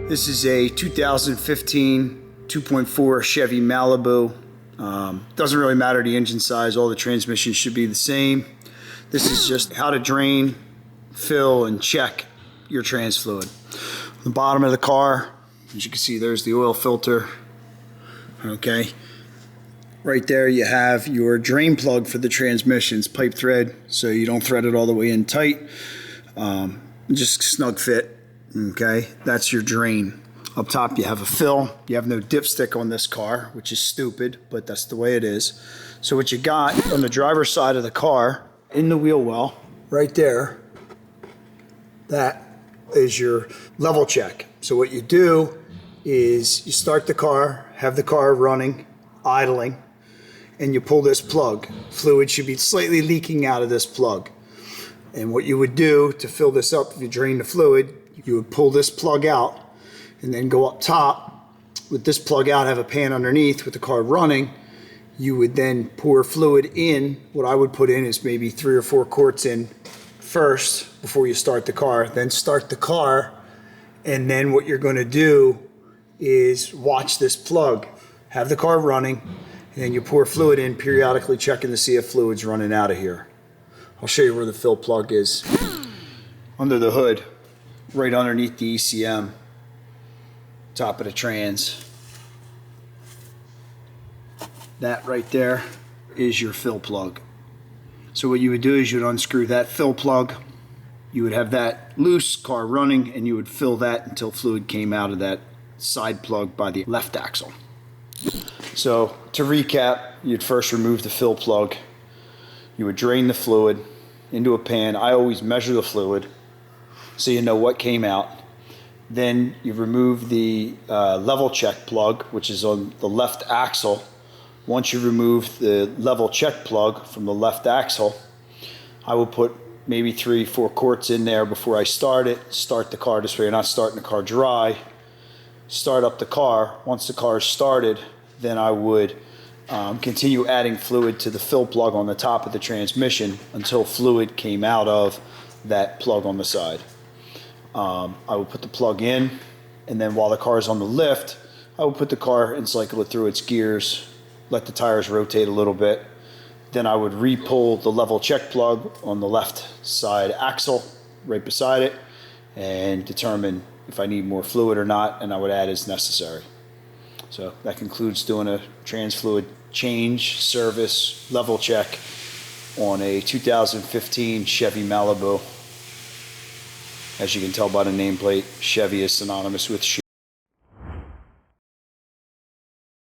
This is a 2015 2.4 Chevy Malibu. Doesn't really matter the engine size, all the transmissions should be the same. This is just how to drain, fill, and check your trans fluid. The bottom of the car, as you can see, there's the oil filter. Okay, right there you have your drain plug for the transmissions, pipe thread, so you don't thread it all the way in tight. Just snug fit. Okay, that's your drain. Up top you have a fill. You have no dipstick on this car, which is stupid, but that's the way it is. So what you got on the driver's side of the car, in the wheel well, right there, that is your level check. So what you do is you start the car, have the car running, idling, and you pull this plug. Fluid should be slightly leaking out of this plug. And what you would do to fill this up, if you drain the fluid, you would pull this plug out and then go up top with this plug out, have a pan underneath with the car running. You would then pour fluid in. What I would put in is maybe 3 or 4 quarts in first before you start the car. Then start the car, and then what you're going to do is watch this plug. Have the car running, and then you pour fluid in, periodically checking to see if fluid's running out of here. I'll show you where the fill plug is. Under the hood, right underneath the ECM, top of the trans. That right there is your fill plug. So what you would do is you would unscrew that fill plug, you would have that loose, car running, and you would fill that until fluid came out of that side plug by the left axle. So to recap, you'd first remove the fill plug. You would drain the fluid into a pan. I always measure the fluid so you know what came out. Then you remove the level check plug, which is on the left axle. Once you remove the level check plug from the left axle, I will put maybe 3-4 quarts in there before I start it. Start the car this way you're not starting the car dry. Start up the car. Once the car is started, then I would continue adding fluid to the fill plug on the top of the transmission until fluid came out of that plug on the side. I would put the plug in, and then while the car is on the lift, I would put the car and cycle it through its gears, let the tires rotate a little bit. Then I would re-pull the level check plug on the left side axle right beside it and determine if I need more fluid or not, and I would add as necessary. So that concludes doing a trans fluid change, service, level check on a 2015 Chevy Malibu. As you can tell by the nameplate, Chevy is synonymous with